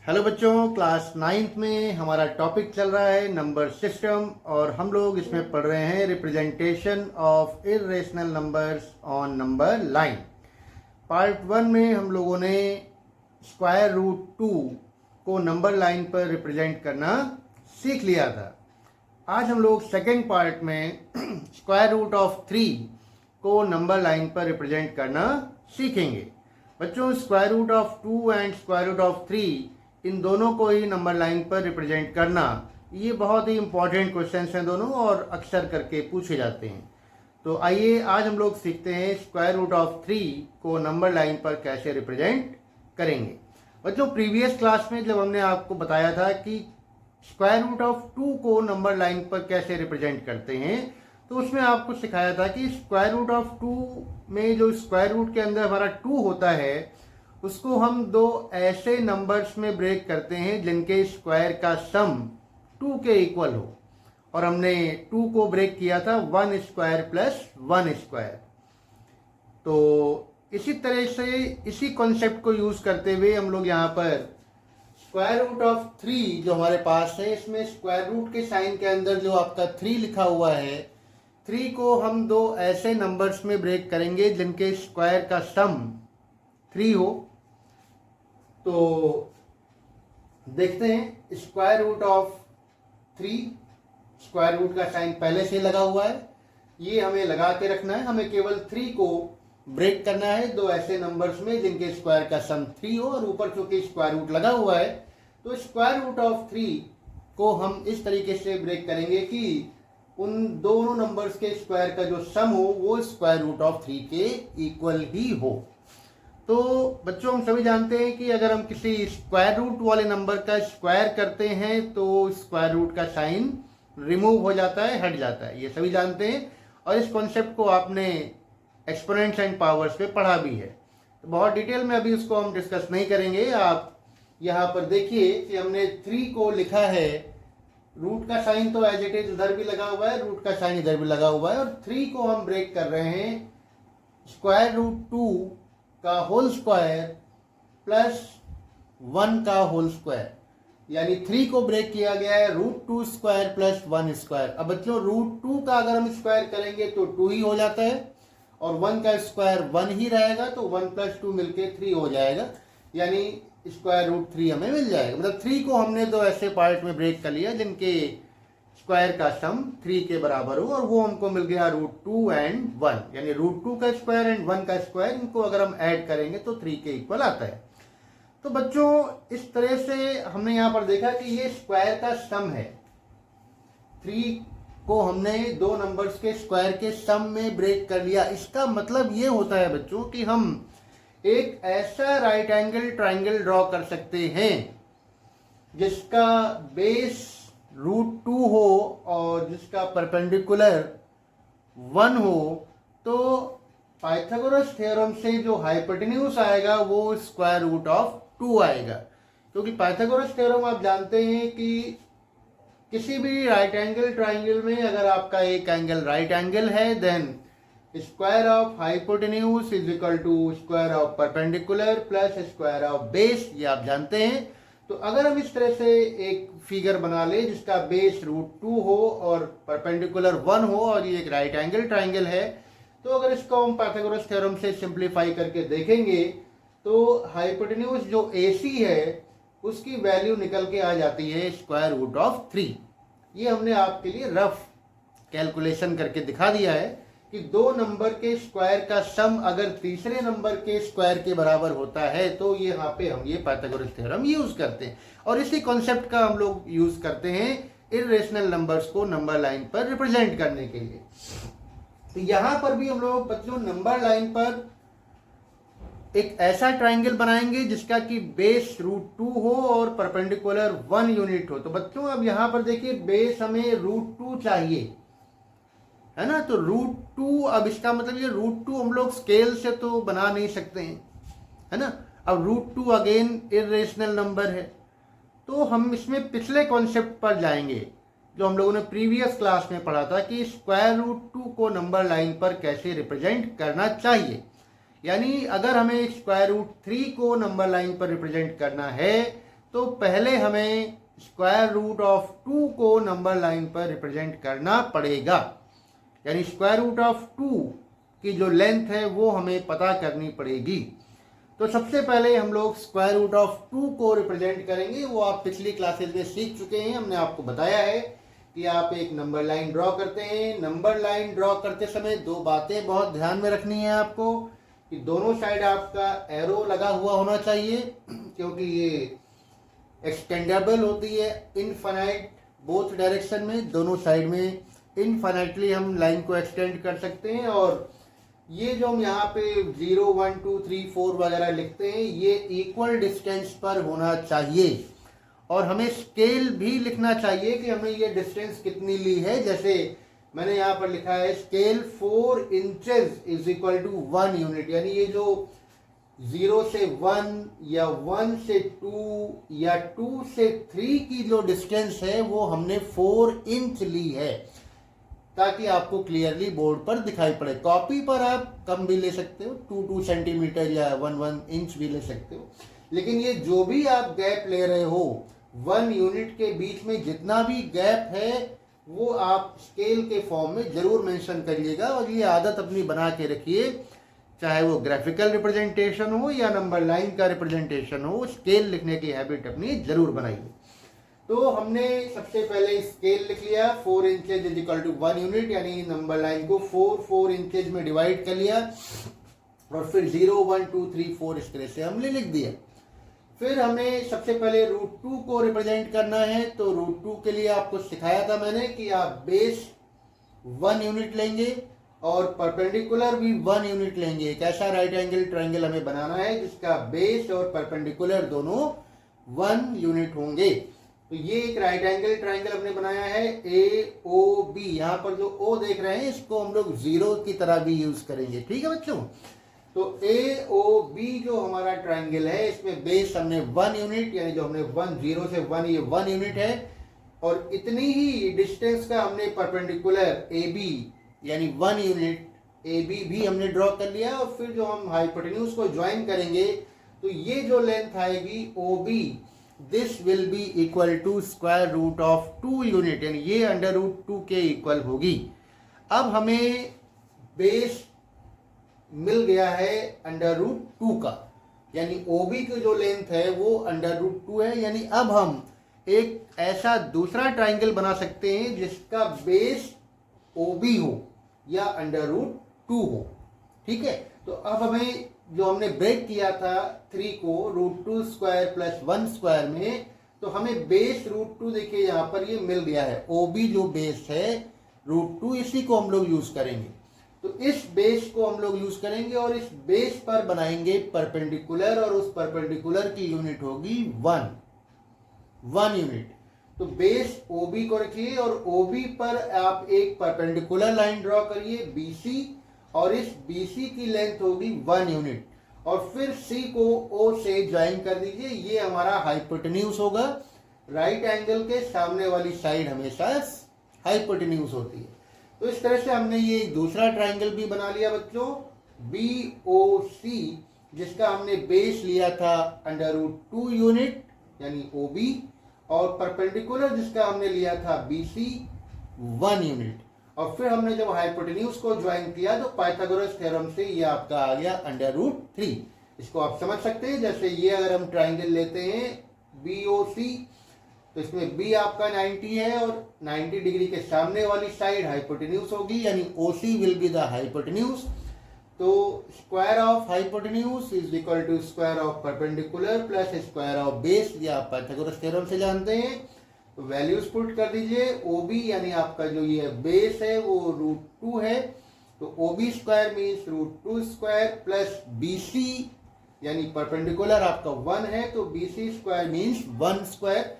Hello बच्चों, class ninth में हमारा टॉपिक चल रहा है नंबर सिस्टम और हम लोग इसमें पढ़ रहे हैं representation of irrational numbers on number line. Part one में हम लोगों ने स्क्वायर रूट 2 को नंबर लाइन पर रिप्रेजेंट करना सीख लिया था। आज हम लोग सेकेंड पार्ट में स्क्वायर रूट ऑफ 3 को नंबर लाइन पर रिप्रेजेंट करना सीखेंगे। बच्चों, square root of 2 and square root of 3 इन दोनों को ही नंबर लाइन पर रिप्रेजेंट करना, ये बहुत ही इंपॉर्टेंट क्वेश्चन हैं दोनों और अक्सर करके पूछे जाते हैं। तो आइए आज हम लोग सीखते हैं स्क्वायर रूट ऑफ 3 को नंबर लाइन पर कैसे रिप्रेजेंट करेंगे। बच्चों, प्रीवियस क्लास में जब हमने आपको बताया था कि स्क्वायर रूट ऑफ 2 को नंबर लाइन पर कैसे रिप्रेजेंट करते हैं, तो उसमें आपको सिखाया था कि स्क्वायर रूट ऑफ 2 में जो स्क्वायर रूट के अंदर हमारा 2 होता है उसको हम दो ऐसे नंबर्स में ब्रेक करते हैं जिनके स्क्वायर का सम 2 के इक्वल हो। और हमने 2 को ब्रेक किया था 1 स्क्वायर प्लस 1 स्क्वायर। तो इसी तरह से इसी कॉन्सेप्ट को यूज करते हुए हम लोग यहाँ पर स्क्वायर रूट ऑफ 3 जो हमारे पास है, इसमें स्क्वायर रूट के साइन के अंदर जो आपका 3 लिखा हुआ है, 3 को हम दो ऐसे नंबर्स में ब्रेक करेंगे जिनके स्क्वायर का सम 3 हो। तो देखते हैं, square root of 3, square root का साइन पहले से लगा हुआ है, ये हमें लगा के रखना है। हमें केवल 3 को ब्रेक करना है दो ऐसे नंबर्स में जिनके स्क्वायर का सम 3 हो, और ऊपर चूंकि स्क्वायर रूट लगा हुआ है तो स्क्वायर रूट ऑफ 3 को हम इस तरीके से ब्रेक करेंगे कि उन दोनों नंबर्स के स्क्वायर का जो सम हो वो स्क्वायर रूट ऑफ 3 के इक्वल ही हो। तो बच्चों, हम सभी जानते हैं कि अगर हम किसी स्क्वायर रूट वाले नंबर का स्क्वायर करते हैं तो स्क्वायर रूट का साइन रिमूव हो जाता है, हट जाता है, ये सभी जानते हैं। और इस कॉन्सेप्ट को आपने एक्सपोनेंट्स एंड पावर्स पे पढ़ा भी है। तो बहुत डिटेल में अभी उसको हम डिस्कस नहीं करेंगे। आप यहाँ पर देखिए कि हमने 3 को लिखा है, रूट का साइन तो एज इट इज उधर भी लगा हुआ है, रूट का साइन इधर भी लगा हुआ है, और 3 को हम ब्रेक कर रहे हैं स्क्वायर रूट 2 का होल स्क्वायर प्लस 1 का होल स्क्वायर, यानी 3 को ब्रेक किया गया है रूट 2 स्क्वायर प्लस 1 स्क्वायर। अब बच्चों, रूट 2 का अगर हम स्क्वायर करेंगे तो 2 ही हो जाता है, और 1 का स्क्वायर 1 ही रहेगा, तो 1 प्लस 2 मिलके 3 हो जाएगा, यानी स्क्वायर रूट 3 हमें मिल जाएगा। मतलब 3 को हमने दो ऐसे पार्ट में ब्रेक कर लिया जिनके स्क्वायर का सम 3 के बराबर हो, और वो हमको मिल गया रूट 2 एंड 1, यानी रूट 2 का स्क्वायर एंड 1 का स्क्वायर, इनको अगर हम ऐड करेंगे तो 3 के इक्वल आता है। तो बच्चों, इस तरह से हमने यहाँ पर देखा कि ये स्क्वायर का सम है। 3 को हमने दो नंबर्स के स्क्वायर के सम में ब्रेक कर लिया। इसका मतलब ये होता है बच्चों कि हम एक ऐसा राइट एंगल ट्राइंगल ड्रॉ कर सकते हैं जिसका बेस रूट 2 हो और जिसका परपेंडिकुलर 1 हो। तो पाइथागोरस थ्योरम से जो हाइपोटेन्यूज आएगा वो स्क्वायर रूट ऑफ 2 आएगा, क्योंकि पाइथागोरस थ्योरम आप जानते हैं कि किसी भी राइट एंगल ट्राइंगल में अगर आपका एक एंगल राइट एंगल है, then square of hypotenuse is equal to square of perpendicular plus square of base, ये आप जानते हैं। तो अगर हम इस तरह से एक फिगर बना ले जिसका बेस रूट 2 हो और परपेंडिकुलर 1 हो, और ये एक राइट एंगल ट्राइंगल है, तो अगर इसको हम पाइथागोरस थ्योरम से सिंप्लीफाई करके देखेंगे तो हाइपोटेन्यूज जो AC है उसकी वैल्यू निकल के आ जाती है स्क्वायर रूट ऑफ 3। ये हमने आपके लिए रफ कैलकुलेशन करके दिखा दिया है कि दो नंबर के स्क्वायर का सम अगर तीसरे नंबर के स्क्वायर के बराबर होता है तो ये यहाँ पे हम ये पाइथागोरस थ्योरम यूज करते हैं, और इसी कॉन्सेप्ट का हम लोग यूज करते हैं इर्रेशनल नंबर्स को नंबर लाइन पर रिप्रेजेंट करने के लिए। तो यहाँ पर भी हम लोग बच्चों नंबर लाइन पर एक ऐसा ट्राइंगल बनाएंगे जिसका कि बेस रूट 2 हो और परपेंडिकुलर 1 यूनिट हो। तो बच्चों, अब यहाँ पर देखिए बेस हमें रूट 2 चाहिए, है ना। तो रूट 2, अब इसका मतलब ये रूट 2 हम लोग स्केल से तो बना नहीं सकते हैं, है ना। अब रूट 2 अगेन इर्रेशनल नंबर है, तो हम इसमें पिछले कॉन्सेप्ट पर जाएंगे जो हम लोगों ने प्रीवियस क्लास में पढ़ा था कि स्क्वायर रूट 2 को नंबर लाइन पर कैसे रिप्रेजेंट करना चाहिए। यानी अगर हमें स्क्वायर रूट 3 को नंबर लाइन पर रिप्रेजेंट करना है तो पहले हमें स्क्वायर रूट ऑफ 2 को नंबर लाइन पर रिप्रेजेंट करना पड़ेगा, यानी स्क्वायर रूट ऑफ 2 की जो लेंथ है वो हमें पता करनी पड़ेगी। तो सबसे पहले हम लोग स्क्वायर रूट ऑफ 2 को रिप्रेजेंट करेंगे, वो आप पिछली क्लासेस में सीख चुके हैं। हमने आपको बताया है कि आप एक नंबर लाइन ड्रॉ करते हैं। नंबर लाइन ड्रॉ करते समय दो बातें बहुत ध्यान में रखनी है आपको, कि दोनों साइड आपका एरो लगा हुआ होना चाहिए, क्योंकि ये एक्सटेंडेबल होती है इनफाइनाइट बोथ डायरेक्शन में, दोनों साइड में इनफाइनाइटली हम लाइन को एक्सटेंड कर सकते हैं। और ये जो हम यहाँ पे 0 1 2 3 4 वगैरह लिखते हैं, ये इक्वल डिस्टेंस पर होना चाहिए। और हमें स्केल भी लिखना चाहिए कि हमें ये डिस्टेंस कितनी ली है। जैसे मैंने यहाँ पर लिखा है scale 4 inches is equal to 1 unit, यानी ये जो 0 से 1 या 1 से 2 या 2 से 3 की जो डिस्टेंस है वो हमने 4 इंच ली है, ताकि आपको क्लियरली बोर्ड पर दिखाई पड़े। कॉपी पर आप कम भी ले सकते हो, 2 सेंटीमीटर या 1 इंच भी ले सकते हो, लेकिन ये जो भी आप गैप ले रहे हो 1 यूनिट के बीच में जितना भी गैप है वो आप स्केल के फॉर्म में जरूर मेंशन करिएगा। और ये आदत अपनी बना के रखिए, चाहे वो ग्राफिकल रिप्रेजेंटेशन हो या नंबर लाइन का रिप्रेजेंटेशन हो, स्केल लिखने की हैबिट अपनी जरूर बनाइए। तो हमने सबसे पहले स्केल लिख लिया, 4 inches is equal to 1 unit, यानी नंबर लाइन को 4 इंचेज में डिवाइड कर लिया, और फिर 0 1 2 3 4 इस तरह से हमने लिख दिया। फिर हमें सबसे पहले रूट 2 को रिप्रेजेंट करना है। तो रूट 2 के लिए आपको सिखाया था मैंने कि आप बेस 1 यूनिट लेंगे और परपेंडिकुलर भी 1 यूनिट लेंगे। एक ऐसा राइट एंगल ट्रायंगल हमें बनाना है जिसका बेस और परपेंडिकुलर दोनों 1 यूनिट होंगे। तो ये एक राइट एंगल ट्रायंगल हमने बनाया है AOB। यहाँ पर जो O देख रहे हैं इसको हम लोग 0 की तरह भी यूज करेंगे, ठीक है बच्चों। तो AOB जो हमारा ट्रायंगल है, इसमें बेस हमने 1 यूनिट, यानी जो हमने 0 से 1 ये 1 यूनिट है, और इतनी ही डिस्टेंस का हमने परपेंडिकुलर AB यानी 1 यूनिट AB भी हमने ड्रॉ कर लिया। और फिर जो हम हाइपोटेन्यूज को ज्वाइन करेंगे तो ये जो लेंथ आएगी OB, this will be equal to square root of 2 unit, यानी ये अंडर रूट 2 के इक्वल होगी। अब हमें बेस मिल गया है अंडर रूट 2 का, यानी OB की जो लेंथ है वो अंडर रूट 2 है। यानी अब हम एक ऐसा दूसरा ट्राइंगल बना सकते हैं जिसका बेस OB हो या अंडर रूट 2 हो, ठीक है। तो अब हमें जो हमने ब्रेक किया था 3 को रूट 2 स्क्वायर प्लस 1 स्क्वायर में, तो हमें बेस रूट 2 देखिए यहाँ पर ये मिल गया है। OB जो बेस है रूट 2, इसी को हम लोग यूज करेंगे। तो इस बेस को हम लोग यूज करेंगे और इस बेस पर बनाएंगे परपेंडिकुलर, और उस परपेंडिकुलर की यूनिट होगी 1 यूनिट। तो बेस OB को रखिए और OB पर आप एक परपेंडिकुलर लाइन ड्रॉ करिए BC, और इस BC की लेंथ होगी 1 यूनिट, और फिर C को O से ज्वाइन कर दीजिए। ये हमारा हाइपोटेन्यूज होगा। राइट एंगल के सामने वाली साइड हमेशा हाइपोटेन्यूज होती है। तो इस तरह से हमने ये दूसरा ट्राइंगल भी बना लिया बच्चों, BOC, जिसका हमने बेस लिया था अंडर रूट 2 यूनिट यानी OB, और परपेंडिकुलर जिसका हमने लिया था BC 1 यूनिट। और फिर हमने जब हाइपोटेन्यूज को ज्वाइन किया तो पाइथागोरस थ्योरम से ये आपका आ गया अंडर रूट 3। इसको आप समझ सकते हैं। जैसे ये अगर हम ट्राइंगल लेते हैं BOC, तो इसमें B आपका 90 है और 90 डिग्री के सामने वाली साइड हाइपोटेन्यूज होगी, यानी OC will be the hypotenuse. तो square of hypotenuse is equal to square of perpendicular plus square of base, ये आप पाइथागोरस थ्योरम से जानते हैं। तो वैल्यूज पुट कर दीजिए। OB यानी आपका जो ये बेस है वो रूट 2 है, तो OB square means root 2 square plus BC यानी परपेंडिकुलर आपका 1 है, तो BC square means 1 square.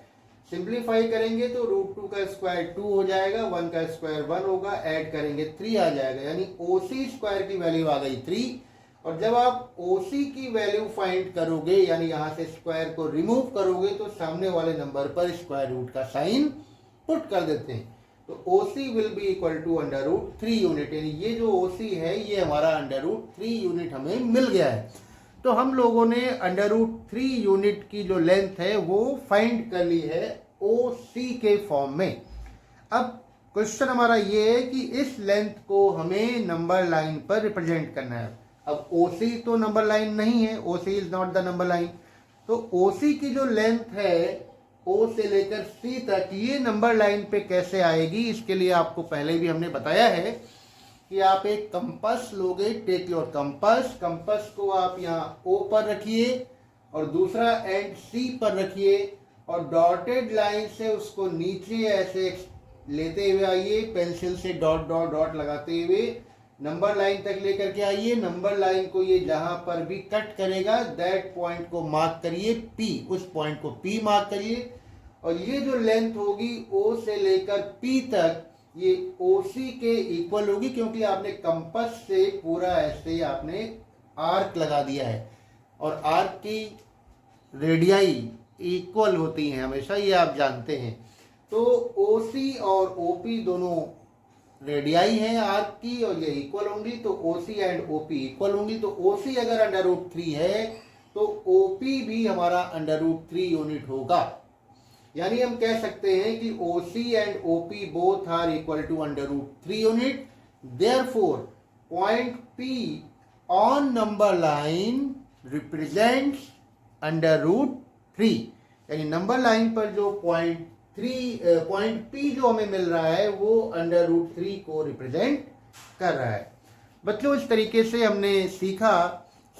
Simplify करेंगे तो रूट 2 का स्क्वायर 2 हो जाएगा, 1 का स्क्वायर 1 होगा, ऐड करेंगे 3 आ जाएगा, यानी OC स्क्वायर की वैल्यू आ गई 3। और जब आप OC की वैल्यू फाइंड करोगे, यानी यहां से स्क्वायर को रिमूव करोगे, तो सामने वाले नंबर पर स्क्वायर रूट का साइन पुट कर देते हैं। तो OC will be equal to under root 3 unit, यानी ये जो OC है ये हमारा अंडर रूट 3 यूनिट हमें मिल गया है। तो हम लोगों ने √3 यूनिट की जो लेंथ है वो फाइंड कर ली है OC के फॉर्म में। अब क्वेश्चन हमारा ये है कि इस लेंथ को हमें नंबर लाइन पर रिप्रेजेंट करना है। अब OC तो नंबर लाइन नहीं है, OC is not the number line. तो OC की जो लेंथ है O से लेकर C तक, ये नंबर लाइन पे कैसे आएगी, इसके लिए आपको पहले भी हमने बताया है कि आप एक कंपास लोगे। टेक योर कंपास, कंपास को आप यहाँ O पर रखिए और दूसरा एंड C पर रखिए और डॉटेड लाइन से उसको नीचे ऐसे लेते हुए आइए, पेंसिल से डॉट डॉट डॉट लगाते हुए नंबर लाइन तक लेकर के आइए। नंबर लाइन को ये जहां पर भी कट करेगा दैट पॉइंट को मार्क करिए P, उस पॉइंट को P मार्क करिए। और ये जो लेंथ होगी O से लेकर P तक, ये OC के इक्वल होगी, क्योंकि आपने कंपास से पूरा ऐसे आपने आर्क लगा दिया है और आर्क की रेडियाई इक्वल होती हैं हमेशा, ये आप जानते हैं। तो OC और OP दोनों रेडियाई हैं आर्क की और ये इक्वल होंगी, तो OC एंड OP इक्वल होंगी। तो OC अगर √3 है तो OP भी हमारा √3 यूनिट होगा। यानी हम कह सकते हैं कि OC and OP both are equal to √3 unit. Therefore point P on number line represents √3। यानी नंबर लाइन पर जो पॉइंट P जो हमें मिल रहा है वो √3 को रिप्रेजेंट कर रहा है। बच्चों, इस तरीके से हमने सीखा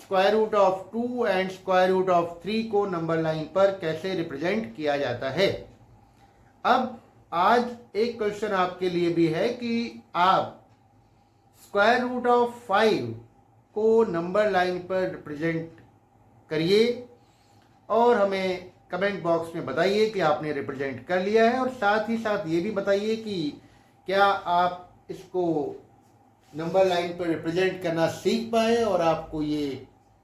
√2 एंड √3 को नंबर लाइन पर कैसे रिप्रेजेंट किया जाता है। अब आज एक क्वेश्चन आपके लिए भी है कि आप √5 को नंबर लाइन पर रिप्रेजेंट करिए और हमें कमेंट बॉक्स में बताइए कि आपने रिप्रेजेंट कर लिया है, और साथ ही साथ ये भी बताइए कि क्या आप इसको नंबर लाइन पर रिप्रेजेंट करना सीख पाए और आपको ये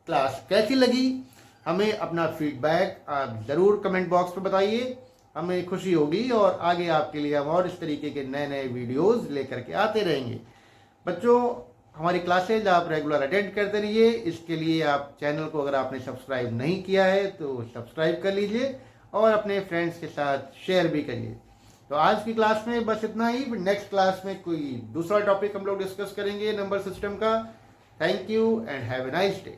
क्लास कैसी लगी। हमें अपना फीडबैक आप ज़रूर कमेंट बॉक्स में बताइए, हमें खुशी होगी और आगे आपके लिए हम और इस तरीके के नए नए वीडियोस लेकर के आते रहेंगे। बच्चों, हमारी क्लासेज आप रेगुलर अटेंड करते रहिए। इसके लिए आप चैनल को अगर आपने सब्सक्राइब नहीं किया है तो सब्सक्राइब कर लीजिए और अपने फ्रेंड्स के साथ शेयर भी करिए। तो आज की क्लास में बस इतना ही। नेक्स्ट क्लास में कोई दूसरा टॉपिक हम लोग डिस्कस करेंगे नंबर सिस्टम का। Thank you and have a nice day.